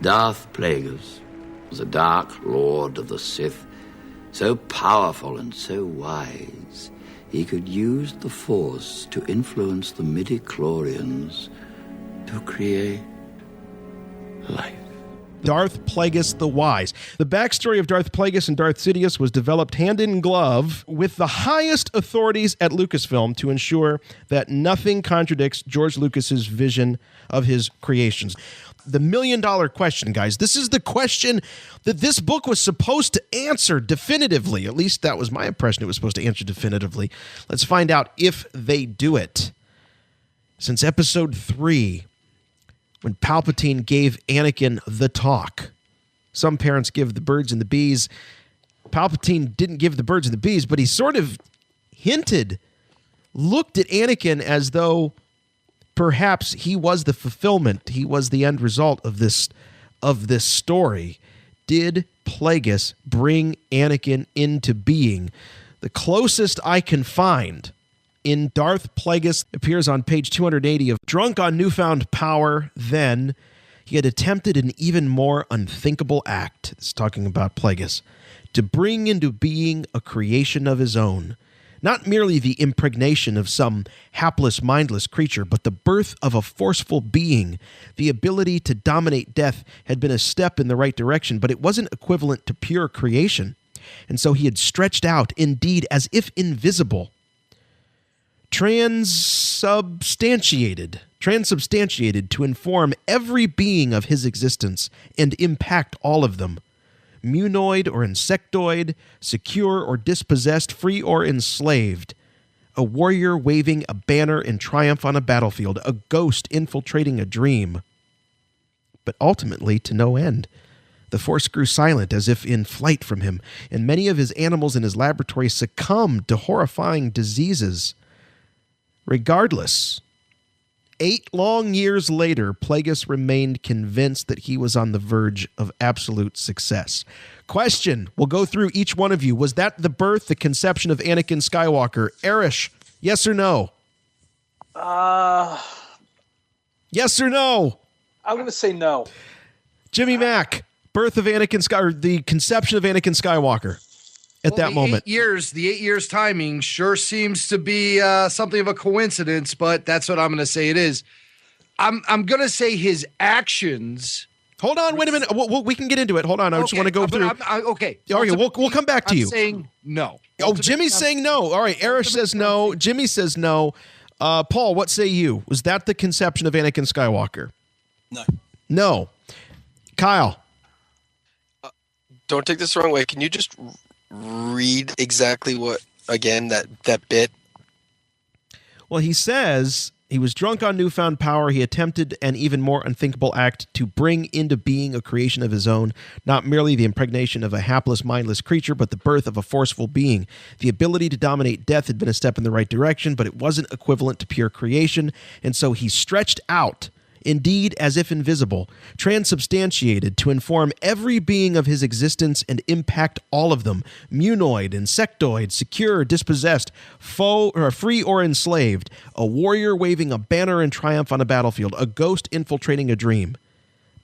Darth Plagueis was a dark lord of the Sith, so powerful and so wise, he could use the Force to influence the midi-chlorians to create life. Darth Plagueis the Wise. The backstory of Darth Plagueis and Darth Sidious was developed hand in glove with the highest authorities at Lucasfilm to ensure that nothing contradicts George Lucas's vision of his creations. The million-dollar question, guys. This is the question that this book was supposed to answer definitively. At least that was my impression it was supposed to answer definitively. Let's find out if they do it. Since episode 3, when Palpatine gave Anakin the talk. Some parents give the birds and the bees. Palpatine didn't give the birds and the bees, but he sort of looked at Anakin as though perhaps he was the fulfillment, he was the end result of this story. Did Plagueis bring Anakin into being? The closest I can find in Darth Plagueis appears on page 280 of Drunk on Newfound Power. Then he had attempted an even more unthinkable act, it's talking about Plagueis, to bring into being a creation of his own. Not merely the impregnation of some hapless, mindless creature, but the birth of a forceful being. The ability to dominate death had been a step in the right direction, but it wasn't equivalent to pure creation. And so he had stretched out, indeed, as if invisible, transubstantiated to inform every being of his existence and impact all of them. Munoid or insectoid, secure or dispossessed, free or enslaved. A warrior waving a banner in triumph on a battlefield, a ghost infiltrating a dream. But ultimately to no end. The Force grew silent as if in flight from him, and many of his animals in his laboratory succumbed to horrifying diseases. Regardless, 8 long years later, Plagueis remained convinced that he was on the verge of absolute success. Question, we'll go through each one of you. Was that the birth, the conception of Anakin Skywalker? Erish, yes or no? Yes or no? I'm going to say no. Jimmy Mack, birth of Anakin Skywalker, the conception of Anakin Skywalker. At that moment, the 8 years timing sure seems to be something of a coincidence, but that's what I'm going to say it is. I'm going to say his actions. Hold on, wait a minute. We can get into it. Hold on, I just want to go through. Okay, we'll come back to you. I'm saying no. Oh, Jimmy's saying no. All right, Erish says no. Jimmy says no. Paul, what say you? Was that the conception of Anakin Skywalker? No. No. Kyle. Don't take this the wrong way. Can you just read exactly what, again, that bit? Well, he says he was drunk on newfound power. He attempted an even more unthinkable act to bring into being a creation of his own, not merely the impregnation of a hapless, mindless creature, but the birth of a forceful being. The ability to dominate death had been a step in the right direction, but it wasn't equivalent to pure creation, and so he stretched out, indeed as if invisible, transubstantiated to inform every being of his existence and impact all of them, munoid, insectoid, secure, dispossessed, foe, or free or enslaved, a warrior waving a banner in triumph on a battlefield, a ghost infiltrating a dream.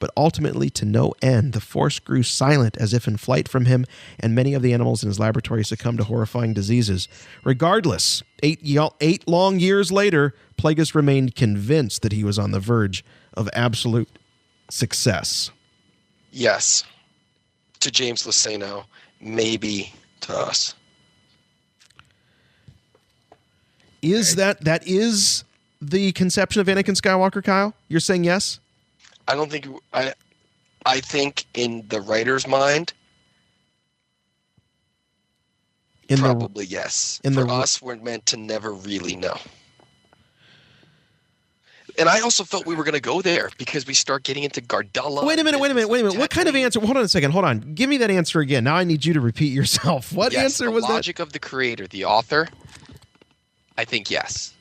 But ultimately, to no end, the Force grew silent as if in flight from him, and many of the animals in his laboratory succumbed to horrifying diseases. Regardless, 8 long years later, Plagueis remained convinced that he was on the verge of absolute success. Yes. To James Luceno, maybe to us. Is that is the conception of Anakin Skywalker, Kyle? You're saying yes? I don't think I think in the writer's mind, probably yes. For us, we're meant to never really know. And I also felt we were going to go there because we start getting into Gardella. Wait a minute. What kind of answer? Hold on a second. Hold on. Give me that answer again. Now I need you to repeat yourself. What answer was that? The logic of the creator, the author, I think yes.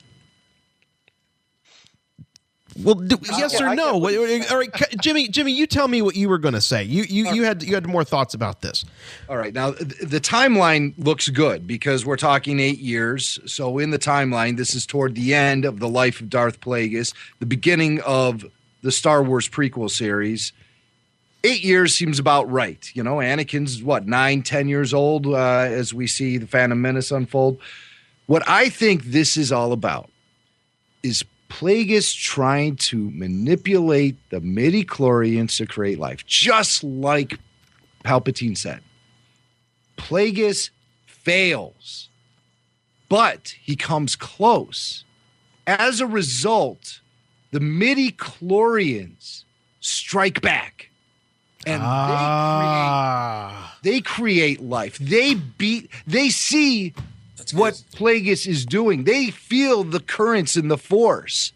Well, yes or no? All right, Jimmy, you tell me what you were going to say. You had more thoughts about this. All right. Now, the timeline looks good because we're talking 8 years. So in the timeline, this is toward the end of the life of Darth Plagueis, the beginning of the Star Wars prequel series. 8 years seems about right. You know, Anakin's, 9, 10 years old as we see the Phantom Menace unfold. What I think this is all about is Plagueis trying to manipulate the midi-chlorians to create life, just like Palpatine said. Plagueis fails, but he comes close. As a result, the midi-chlorians strike back, and they create life. They see what Plagueis is doing. They feel the currents in the Force.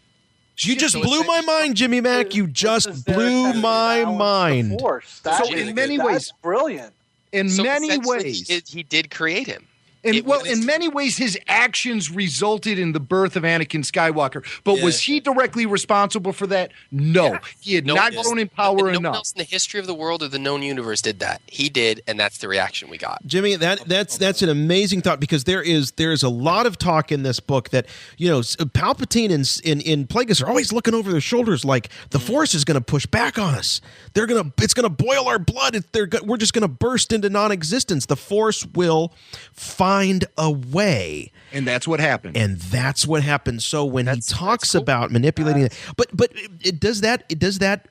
You just blew my mind, Jimmy Mack. You just blew my mind. So in many ways, that's brilliant. In many ways, he did create him. In many ways, his actions resulted in the birth of Anakin Skywalker. But was he directly responsible for that? No. He had not grown in power enough. No one else in the history of the world or the known universe did that. He did, and that's the reaction we got. Jimmy, that's an amazing thought, because there is a lot of talk in this book that, Palpatine and Plagueis are always looking over their shoulders like the Force is going to push back on us. It's going to boil our blood. We're just going to burst into non-existence. The Force will find a way, and that's what happened. So when he talks about manipulating it, but does that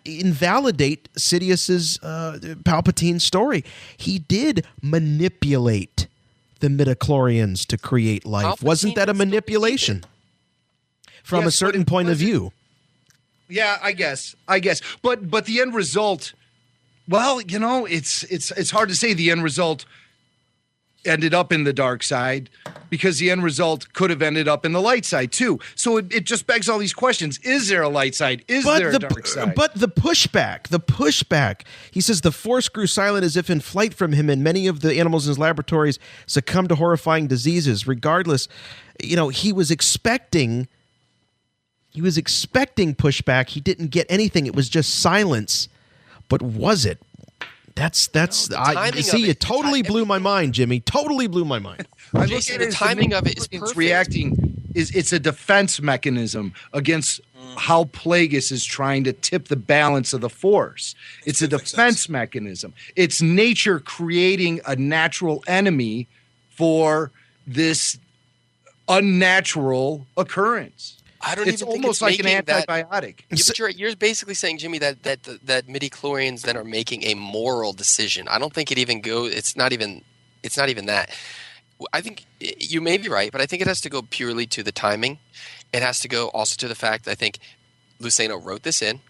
invalidate Sidious's Palpatine story? He did manipulate the midichlorians to create life. Palpatine Wasn't that a manipulation from a certain point of view? Yeah, I guess. But the end result, well, it's hard to say the end result ended up in the dark side, because the end result could have ended up in the light side too. So it just begs all these questions. Is there a light side? Is there a dark side? But the pushback, he says the Force grew silent as if in flight from him, and many of the animals in his laboratories succumbed to horrifying diseases. Regardless, he was expecting pushback. He didn't get anything. It was just silence. But was it? You totally blew my mind, Jimmy. Totally blew my mind. Jason, the timing of it is perfect. It's a defense mechanism against how Plagueis is trying to tip the balance of the Force. It's a defense mechanism. It's nature creating a natural enemy for this unnatural occurrence. It's almost like an antibiotic. You're basically saying, Jimmy, that midichlorians then are making a moral decision. I don't think it even goes. It's not even that. I think you may be right, but I think it has to go purely to the timing. It has to go also to the fact I think Luceno wrote this in,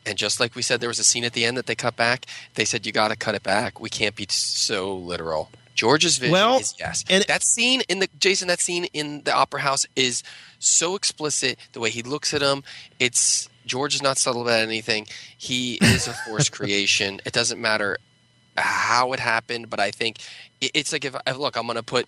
and just like we said, there was a scene at the end that they cut back. They said, you got to cut it back. We can't be so literal. George's vision is yes. And that scene in the Opera House is so explicit. The way he looks at him, George is not subtle about anything. He is a Force creation. It doesn't matter how it happened, but I think it's like if I'm going to put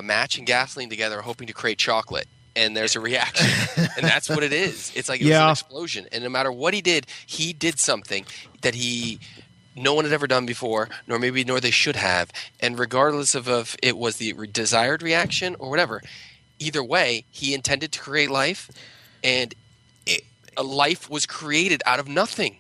match and gasoline together, hoping to create chocolate, and there's a reaction, and that's what it is. It's like it was an explosion, and no matter what he did something that no one had ever done before, nor they should have. And regardless of if it was the desired reaction or whatever, either way, he intended to create life, and a life was created out of nothing.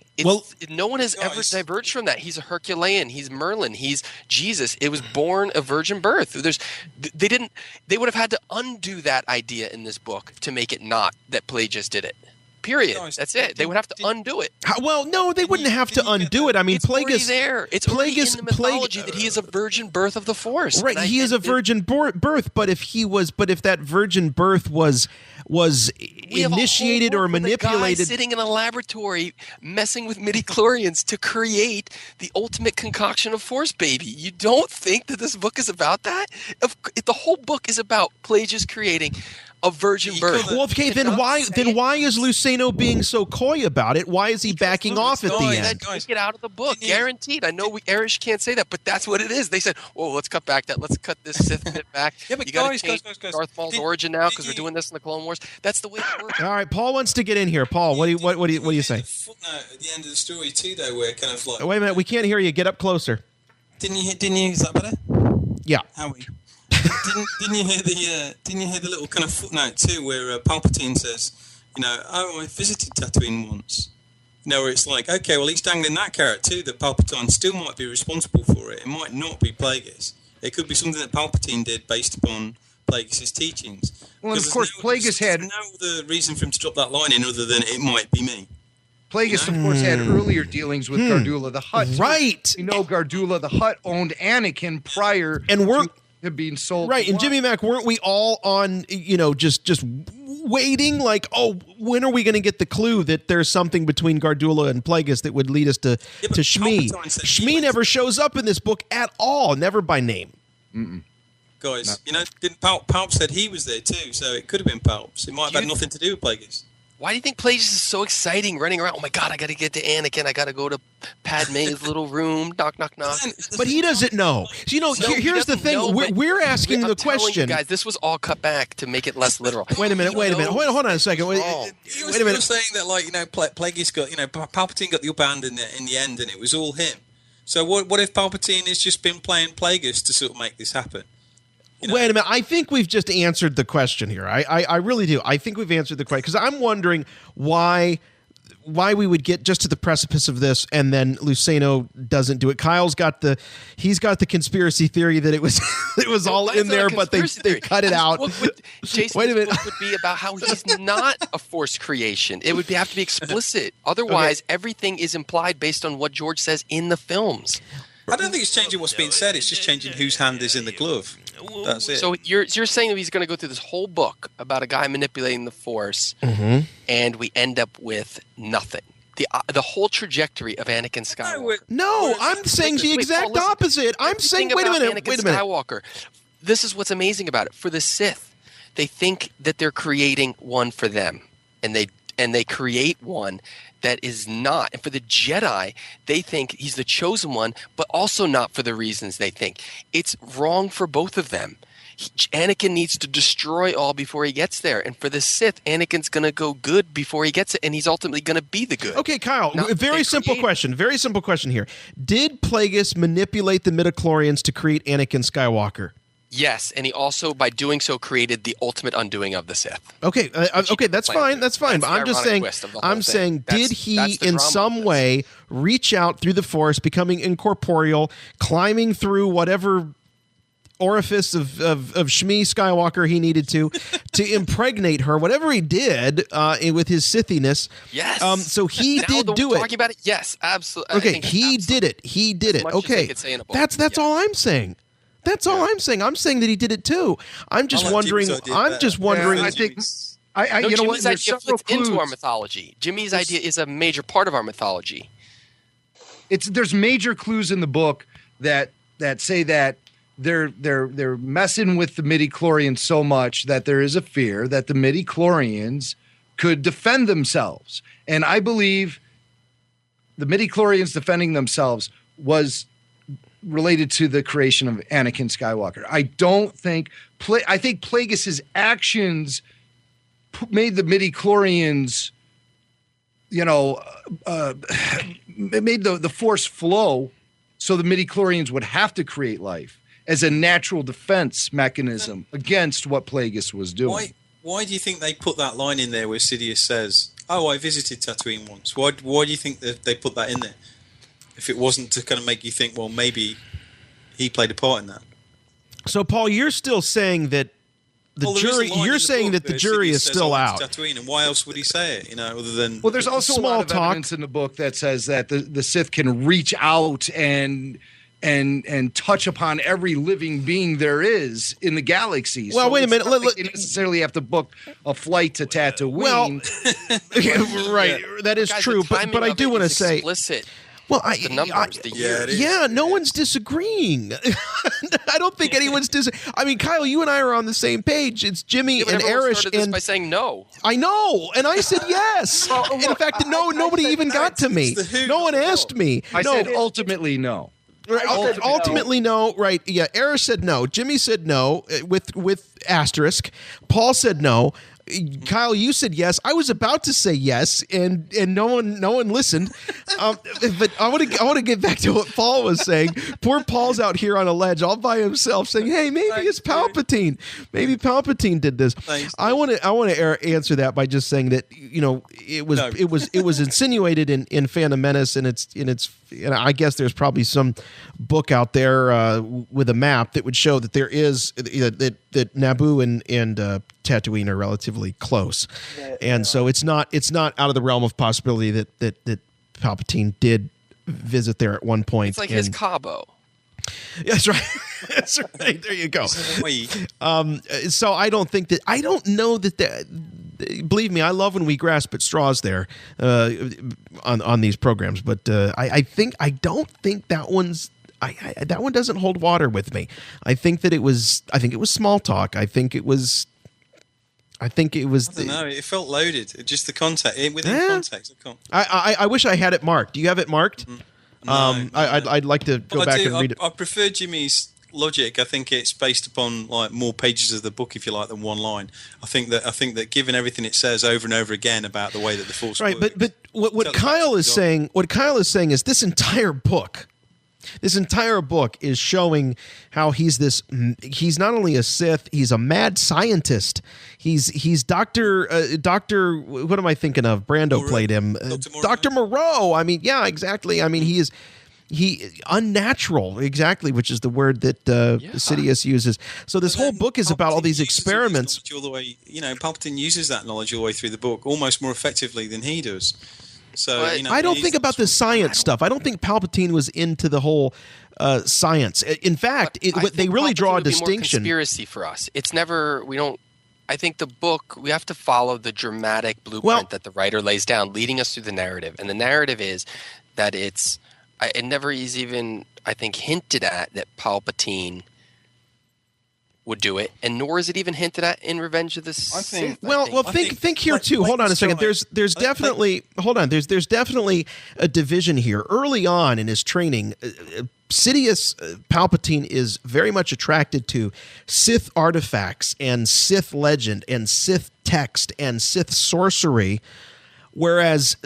No one has ever diverged from that. He's a Herculean. He's Merlin. He's Jesus. It was born a virgin birth. They would have had to undo that idea in this book to make it not that Plagueis did it. Period. That's it. They would have to undo it. Well, no, they wouldn't have to undo it. I mean, it's already there. It's already in the mythology that he is a virgin birth of the Force. Right, he is a virgin birth. But if that virgin birth was initiated or manipulated, sitting in a laboratory messing with midichlorians to create the ultimate concoction of Force baby. You don't think that this book is about that? The whole book is about Plagueis creating a virgin birth. Well, okay, then why is Luceno being so coy about it? Why is he backing off at the end? Take it out of the book, guaranteed. I know Erish can't say that, but that's what it is. They said, "Whoa, let's cut back that. Let's cut this Sith bit back." Yeah, but you got to change Darth Maul's origin now because we're doing this in the Clone Wars. That's the way it works. All right, Paul wants to get in here. Paul, what do you say? Footnote at the end of the story too, though, where kind of like. Wait a minute, we can't hear you. Get up closer. Didn't you? Is that better? Yeah. Howie. Didn't you hear the little kind of footnote too, where Palpatine says, I visited Tatooine once. No, where it's like, okay, well, he's dangling that carrot too, that Palpatine still might be responsible for it. It might not be Plagueis. It could be something that Palpatine did based upon Plagueis' teachings. Well, and of course, Plagueis had no other reason for him to drop that line in other than it might be me. Plagueis, of course, had earlier dealings with Gardula the Hutt. Right. We know Gardula the Hutt owned Anakin prior to him being sold. Right. And Jimmy Mac, weren't we all on, just waiting like, when are we going to get the clue that there's something between Gardula and Plagueis that would lead us to Shmi? Shmi never shows up in this book at all, never by name. Guys, didn't Palp said he was there too, so it could have been Palps. It might have had nothing to do with Plagueis. Why do you think Plagueis is so exciting running around? Oh my God, I got to get to Anakin. I got to go to Padme's little room. Knock, knock, knock. But he doesn't know. Here's the thing. We're asking the question. You guys, this was all cut back to make it less literal. Wait a minute. Hold on a second. Wait a minute. You're saying that, Plagueis got, Palpatine got the upper hand in the end, and it was all him. So what if Palpatine has just been playing Plagueis to sort of make this happen? Wait a minute. I think we've just answered the question here. I really do. I think we've answered the question because I'm wondering why we would get just to the precipice of this and then Luceno doesn't do it. Kyle's got the conspiracy theory that it was all in there, but they cut it out. Jason's book would be about how he's not a forced creation. It would have to be explicit. Otherwise, everything is implied based on what George says in the films. I don't think it's changing what's being said. It's just changing whose hand is in the glove. That's it. So you're saying that he's going to go through this whole book about a guy manipulating the Force, and we end up with nothing. The whole trajectory of Anakin Skywalker. No, I'm saying the exact opposite. I'm saying, wait a minute. Skywalker. This is what's amazing about it. For the Sith, they think that they're creating one for them, and they create one that is not. And for the Jedi, they think he's the chosen one, but also not for the reasons they think. It's wrong for both of them. Anakin needs to destroy all before he gets there. And for the Sith, Anakin's going to go good before he gets it, and he's ultimately going to be the good. Okay, Kyle, very simple question here. Did Plagueis manipulate the midichlorians to create Anakin Skywalker? Yes, and he also, by doing so, created the ultimate undoing of the Sith. Okay, that's fine. But I'm just saying, did he in some way reach out through the Force, becoming incorporeal, climbing through whatever orifice of Shmi Skywalker he needed to impregnate her, whatever he did with his Sithiness? Yes. So he did do it. Talking about it, yes, absolutely. Okay, he did it. Okay, that's all I'm saying. That's all I'm saying. I'm saying that he did it too. I'm just wondering. I think. You know what? There's several clues into our mythology. Jimmy's idea is a major part of our mythology. There's major clues in the book that say that they're messing with the midichlorians so much that there is a fear that the midichlorians could defend themselves, and I believe the midichlorians defending themselves was related to the creation of Anakin Skywalker. I think Plagueis' actions made the midichlorians, made the Force flow, so the midichlorians would have to create life as a natural defense mechanism against what Plagueis was doing. Why do you think they put that line in there where Sidious says, "Oh, I visited Tatooine once"? Why do you think that they put that in there? If it wasn't to kind of make you think, well, maybe he played a part in that. So, Paul, you're still saying that the jury. You're saying that the jury is still out. Tatooine, and why else would he say it? Other than there's also a lot of evidence in the book that says that the Sith can reach out and touch upon every living being there is in the galaxy. Well, wait a minute. You necessarily have to book a flight to Tatooine. Well, right, that is true. But I do want to say. Explicit. Well, the numbers, the years. No one's disagreeing. I don't think anyone's disagreeing. I mean, Kyle, you and I are on the same page. It's Jimmy and Erish. Started this by saying no. I know, and I said yes. In fact, nobody even got to me. No one asked me. I said ultimately no. Right, ultimately no. Right? Yeah. Erish said no. Jimmy said no with asterisk. Paul said no. Kyle, you said yes. I was about to say yes, and no one listened. But I want to get back to what Paul was saying. Poor Paul's out here on a ledge all by himself, saying, "Hey, maybe it's Palpatine. Maybe Palpatine did this." I want to answer that by just saying that it was insinuated in Phantom Menace, and I guess there's probably some book out there with a map that would show that there is that Naboo and Tatooine are relatively close, and so it's not out of the realm of possibility that Palpatine did visit there at one point. It's like his Cabo. That's right. That's right. There you go. So I don't know that. Believe me, I love when we grasp at straws there on these programs, but I don't think that one's. That one doesn't hold water with me. I think it was small talk. I think it was. I don't know. It felt loaded. Just the context within context. I wish I had it marked. Do you have it marked? No. I'd like to go back and read it. I prefer Jimmy's logic. I think it's based upon like more pages of the book, if you like, than one line. I think that given everything it says over and over again about the way that the Force works, but what Kyle is saying is this entire book. This entire book is showing how he's not only a Sith, he's a mad scientist. He's Dr. What am I thinking of? Brando played him. Dr. Moreau. I mean, yeah, exactly. I mean, he unnatural, exactly, which is the word that Sidious uses. So this whole book is about all these experiments. All the way, Palpatine uses that knowledge all the way through the book, almost more effectively than he does. So I don't think about the science stuff. I don't think Palpatine was into the whole science. In fact, they really draw a distinction. Conspiracy for us. It's never. We don't. I think the book, we have to follow the dramatic blueprint that the writer lays down, leading us through the narrative. And the narrative is that it never is even, I think, hinted at that Palpatine would do it, and nor is it even hinted at in Revenge of the Sith. Think here too. Hold on a second. There's definitely a division here. Early on in his training, Sidious Palpatine is very much attracted to Sith artifacts and Sith legend and Sith text and Sith sorcery, whereas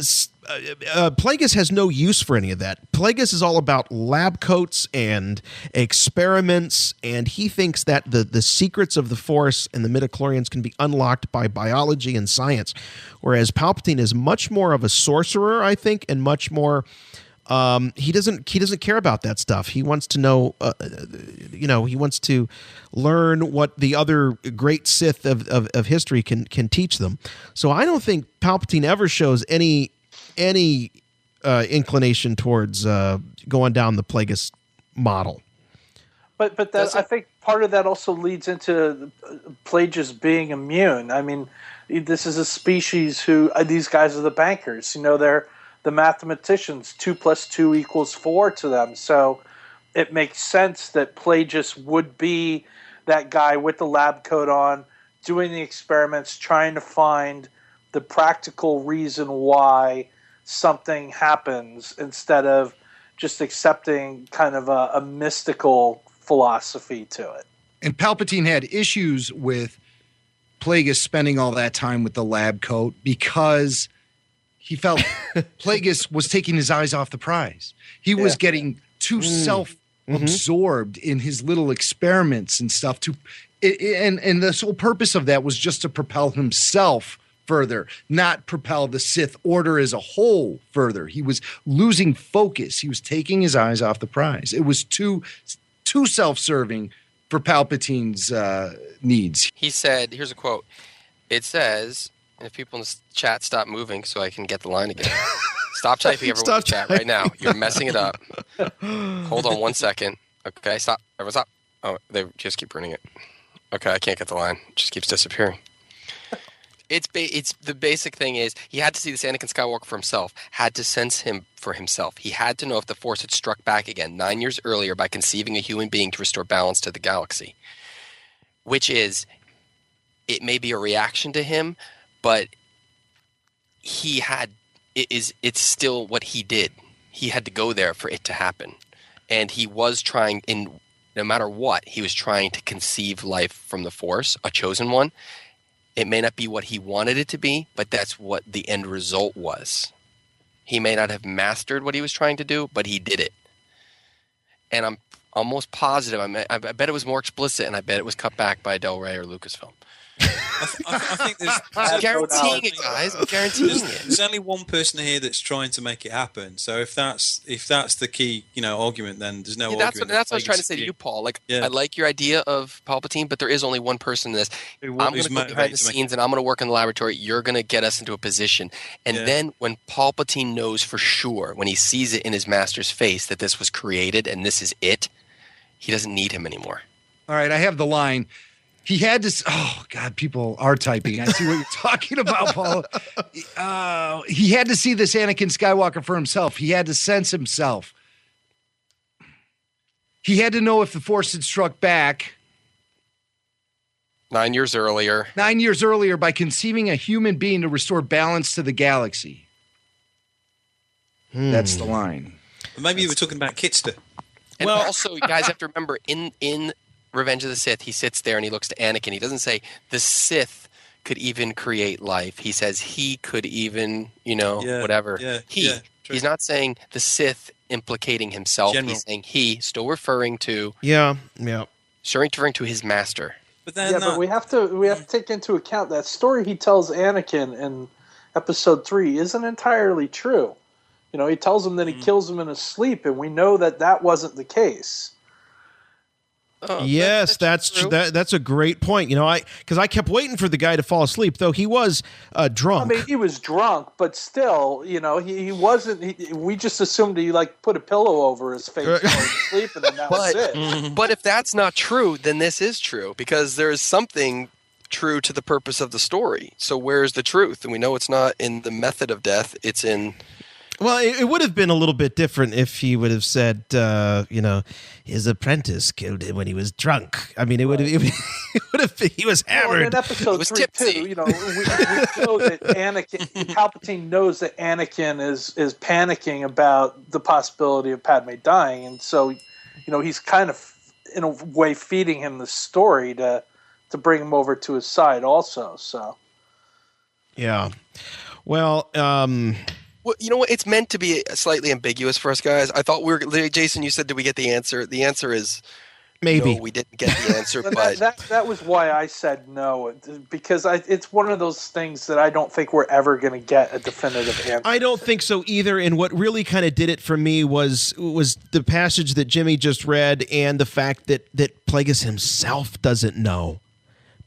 Plagueis has no use for any of that. Plagueis is all about lab coats and experiments, and he thinks that the secrets of the Force and the midichlorians can be unlocked by biology and science, whereas Palpatine is much more of a sorcerer, I think, and much more. He doesn't care about that stuff. He wants to know, he wants to learn what the other great Sith of history can teach them. So I don't think Palpatine ever shows any inclination towards going down the Plagueis model. But that, I think part of that also leads into Plagueis being immune. I mean, this is a species who these guys are the bankers. They're the mathematicians. 2 + 2 = 4 to them. So it makes sense that Plagueis would be that guy with the lab coat on, doing the experiments, trying to find the practical reason why something happens instead of just accepting kind of a mystical philosophy to it. And Palpatine had issues with Plagueis spending all that time with the lab coat because he felt Plagueis was taking his eyes off the prize. He was getting too self-absorbed in his little experiments and stuff. And the sole purpose of that was just to propel himself further, not propel the Sith Order as a whole further. He was losing focus. He was taking his eyes off the prize. It was too self-serving for Palpatine's needs. He said, here's a quote. It says, and if people in the chat stop moving so I can get the line again. Stop typing, everyone in the chat right now. You're messing it up. Hold on 1 second. Okay, stop. Everyone stop. Oh, they just keep printing it. Okay, I can't get the line. It just keeps disappearing. It's the basic thing is he had to see this Anakin Skywalker for himself, had to sense him for himself. He had to know if the Force had struck back again 9 years earlier by conceiving a human being to restore balance to the galaxy, which is, it may be a reaction to him, but it's still what he did. He had to go there for it to happen. And he was trying, no matter what, he was trying to conceive life from the Force, a chosen one. It may not be what he wanted it to be, but that's what the end result was. He may not have mastered what he was trying to do, but he did it. And I'm almost positive. I bet it was more explicit, and I bet it was cut back by Del Rey or Lucasfilm. I think I'm guaranteeing it, guys. I'm guaranteeing it. There's only one person here that's trying to make it happen. So if that's the key, argument, then there's no argument. That's what I was trying to say to you, Paul. I like your idea of Palpatine, but there is only one person in this. I'm going to go behind the scenes, and I'm going to work in the laboratory. You're going to get us into a position. And then when Palpatine knows for sure, when he sees it in his master's face that this was created and this is it, he doesn't need him anymore. All right, I have the line. He had to. Oh God, people are typing. I see what you're talking about, Paul. He had to see this Anakin Skywalker for himself. He had to sense himself. He had to know if the Force had struck back 9 years earlier. 9 years earlier by conceiving a human being to restore balance to the galaxy. That's the line. But maybe you were talking about Kitster. And also, you guys have to remember, in Revenge of the Sith, he sits there and he looks to Anakin. He doesn't say the Sith could even create life. He says he could even, whatever. He's not saying the Sith implicating himself. General. He's saying he, still referring to still referring to his master. But then but we have to take into account that story he tells Anakin in Episode 3 isn't entirely true. He tells him that he kills him in his sleep, and we know that wasn't the case. Yes, that's a great point. Because I kept waiting for the guy to fall asleep, though he was drunk. I mean, he was drunk, but still, he wasn't. We just assumed he put a pillow over his face while he was sleeping, and that was it. But if that's not true, then this is true, because there is something true to the purpose of the story. So where's the truth? And we know it's not in the method of death; it's in. Well, it would have been a little bit different if he would have said, his apprentice killed him when he was drunk. I mean, it would have been, he was hammered. Well, in Episode 3, too, we know that Palpatine knows that Anakin is panicking about the possibility of Padme dying. And so, he's kind of, in a way, feeding him the story to bring him over to his side also. So, yeah. Well, Well, you know what? It's meant to be slightly ambiguous for us guys. I thought Jason, you said, did we get the answer? The answer is maybe. No, we didn't get the answer. but that was why I said no, because it's one of those things that I don't think we're ever going to get a definitive answer. I don't think so either. And what really kind of did it for me was the passage that Jimmy just read, and the fact that Plagueis himself doesn't know.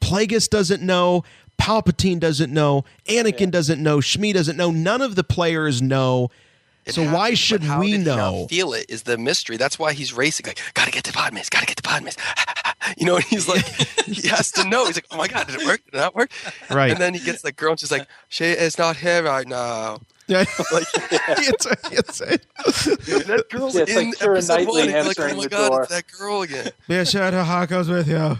Plagueis doesn't know. Palpatine doesn't know. Anakin doesn't know. Shmi doesn't know. None of the players know. So why should we know? Feel it is the mystery. That's why he's racing. Gotta get to Padme. Gotta get to Padme. And he's like, he has to know. He's like, oh my God, did it work? Did it not work? Right. And then he gets the girl, and she's like, she is not here right now. Yeah. That girl's it's in like Keira episode Knightley 1. He's like, answering oh my the God, door. it's that girl again. Be sure to heart goes with you.